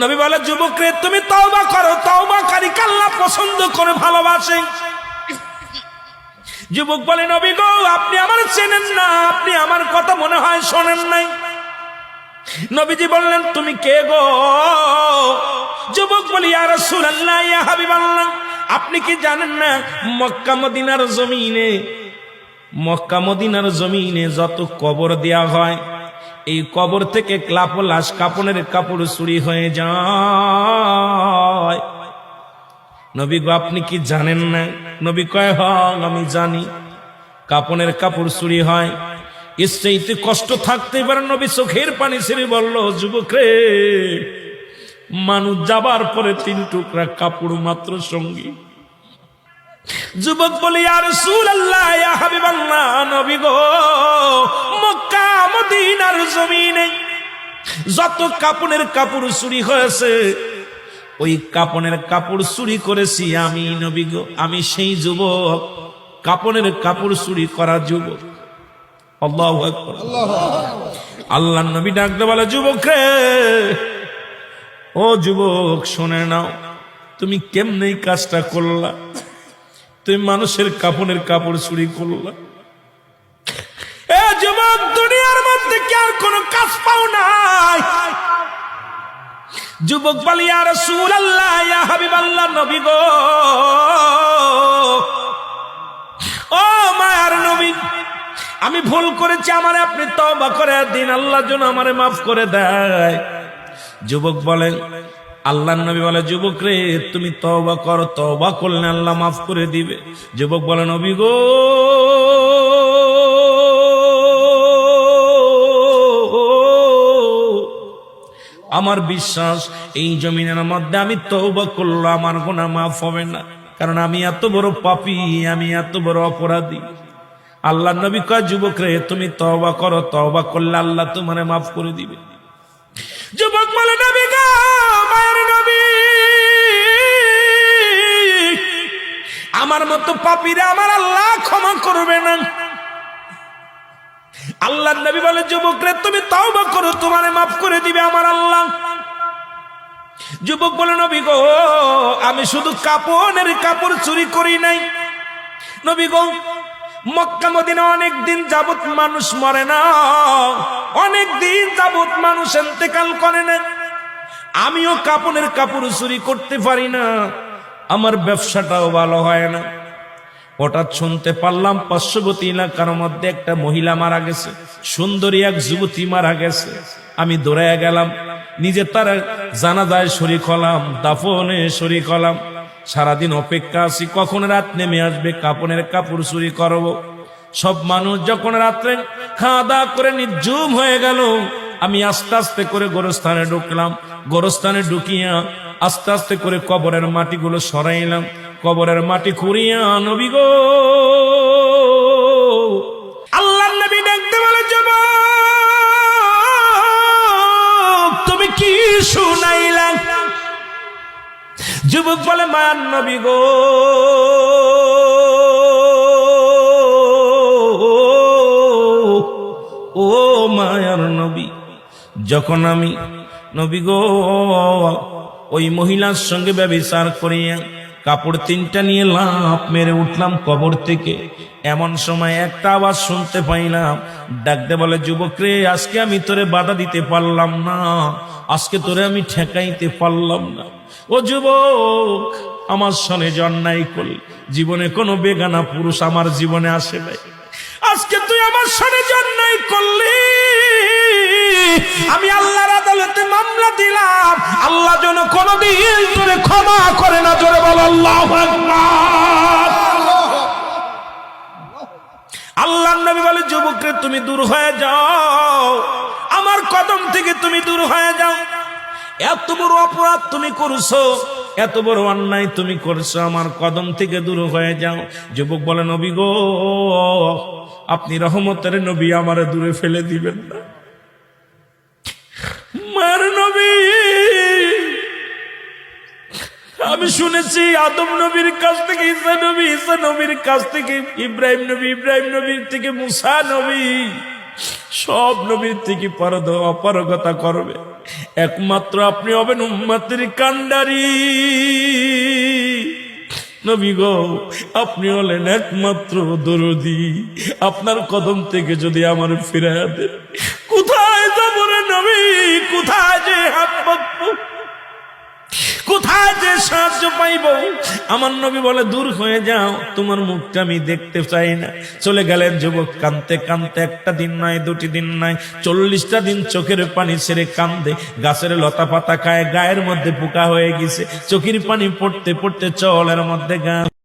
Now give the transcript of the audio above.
নবী বলে, যুবক রে তুমি তওবা করো, তওবাকারীকে আল্লাহ পছন্দ করে ভালোবাসে। যুবক বলে, নবী গো আপনি আমার চেনেন না, আপনি আমার কথা মনে হয় শোনেন নাই। নবীজি বললেন, তুমি কে গো? যুবক বলি, ইয়া রাসূলুল্লাহ, ইয়া হাবিবাল্লাহ, আপনি কি জানেন না মক্কা মদিনার জমিনে যত কবর দেয়া হয়, এই কবর থেকে লাশ কাপনের কাপড় চুরি হয়ে যায়। নবী গো আপনি কি জানেন না? নবী কয়, হ্যাঁ আমি জানি, কাপনের কাপড় চুরি হয়। এর চাইতে কষ্ট থাকতে পারে? নবী চোখের পানি ছেড়ে বলল, যুবক রে, মানুষ যাবার পরে 3 টুকরা কাপড় মাত্র সঙ্গী। যুবক বলে, ইয়া রাসূলুল্লাহ, ইয়া হাবিবাল্লাহ, নবী গো মক্কা মদিনার জমিনে যত কাপনের কাপড় চুরি হয়েছে, ওই কাপনের কাপড় চুরি করেছি আমি নবী গো, আমি সেই যুবক, কাপনের কাপড় চুরি করা যুবক। আল্লাহু আকবার। আল্লাহর নবী ডাকতে বলে, যুবক রে, ও যুবক শুনে নাও, তুমি কেমনে এই কাজটা করলা? তুমি মানুষের কাপনের কাপড় চুরি করলা। এ যুবক, দুনিয়ার মধ্যে কি আর কোন কাজ পাও নাই? যুবক বলে, ইয়া রাসূলুল্লাহ, ইয়া হাবিবাল্লাহ, নবী গো, ও মায়ার নবী, আমি ভুল করেছি, আমারে আপনি তওবা করে দিন, আল্লাহ যেন আমারে মাফ করে দেয়। যুবক বলে, আল্লাহর নবী বলে, যুবক রে তুমি তওবা করো, তওবা করলে আল্লাহ মাফ করে দিবে। যুবক বলে, নবী গো আমার বিশ্বাস এই জমিনের মধ্যে আমি তওবা করলে আমার গুনাহ মাফ হবে না, কারণ আমি এত বড় পাপী, আমি এত বড় অপরাধী। আল্লাহর নবী কয়, যুবক রে তুমি তওবা করো, তওবা করলে আল্লাহ তোমারে মাফ করে দিবে। যুবক বলে, নবী গো, মায়ের নবী, আমার মতো পাপীরা আমার আল্লাহ ক্ষমা করবে না। আল্লাহর নবী বলে, যুবক রে তুমি তওবা করো, তোমারে মাফ করে দিবে আমার আল্লাহ। যুবক বলে, নবী গো আমি শুধু কাপনের কাপড় চুরি করি নাই। নবী গো মক্কা মদিনা অনেক দিন যাবত মানুষ মরে না, অনেক দিন যাবত মানুষ ইন্তেকাল করে না, আমিও কাপনের কাপড় চুরি করতে পারি না, আমার ব্যবসাটাও ভালো হয় না। হঠাৎ শুনতে পারলাম পার্শ্ববর্তী এলাকার মধ্যে একটা মহিলা মারা গেছে, সুন্দরী এক যুবতী মারা গেছে। আমি দৌড়াইয়া গেলাম, নিজে তার জানাজায় শরীক হলাম, দাফনে শরীক হলাম। সারাদিন অপেক্ষা আছি কখন রাত নেমে আসবে, কাপনের কাপড় চুরি করব। সব মানুষ যখন রাত্রে খাওয়া দাওয়া করে নির্জুম হয়ে গেল, আমি আস্তে আস্তে করে গোরস্থানে ঢুকলাম। গোরস্থানে ঢুকিয়া আস্তে আস্তে করে কবরের মাটিগুলো সরাইলাম। কবরের মাটি খুঁড়িয়া, নবী গো আল্লাহর নবী ডাকতে বলে, যুবক তুমি কি শুনাইলা? যুবক বলে, মায়ার নবী গো ও মায়ার নবী, যখন আমি নবী গো ওই মহিলার সঙ্গে ব্যভিচার করিয়া কাপড় 3টা নিয়ে লাফ মেরে উঠলাম কবর থেকে, এমন সময় একটা আওয়াজ শুনতে পাইলাম, ডাকতে বলে, যুবক রে আজকে আমি তোরে বাধা দিতে পারলাম না, আজকে তোরে আমি ঠেকাইতে পারলাম না। ও যুবক, আমার সনে অন্যায় করলি, জীবনে কোনো বেগানা পুরুষ আমার জীবনে আসে নাই, আজকে তুই আমার সনে অন্যায় করলি, আমি আল্লাহর আদালতে মামলা দিলাম, আল্লাহ যেন কোনদিন তোরে ক্ষমা করে না। জোরে বল আল্লাহু আকবার। আল্লাহর নবী বলে, যুবক রে তুমি দূর হয়ে যাও, আমার কদম থেকে তুমি দূর হয়ে যাও, এত বড় অপরাধ তুমি করছো, এত বড় অন্যায় তুমি করছো, আমার কদম থেকে দূর হয়ে যাও। যুবক বলে, নবী গো আপনি রহমতের নবী, আমারে দূরে ফেলে দিবেন না। মার নবী, আমি শুনেছি আদম নবীর কাছ থেকে ঈসা নবী, ঈসা নবীর কাছ থেকে ইব্রাহিম নবী, ইব্রাহিম নবীর থেকে মুসা নবী, সব নবীর থেকে অপারগতা করবে, একমাত্র আপনি হবেন উম্মতের কান্ডারি। নবী গো, আপনি হলেন একমাত্র দরদি, আপনার কদম থেকে যদি আমার ফিরাইয়া দেন, কোথায় যাব রে নবী, কোথায় যে হাত পাতবো, কোথায় যে সাহায্য পাইব? আমার নবী বলে, দূর হয়ে যাও, তোমার মুখটা আমি দেখতে চাই না। চলে গেলেন যুবক কানতে কানতে, একটা দিন নয়, দুটি দিন নয়, 40টা দিন চোখের পানি ছেড়ে কান্দে। গাছের লতা পাতা খায়, গায়ের মধ্যে পোকা হয়ে গেছে, চোখের পানি পড়তে পড়তে চলের মধ্যে গা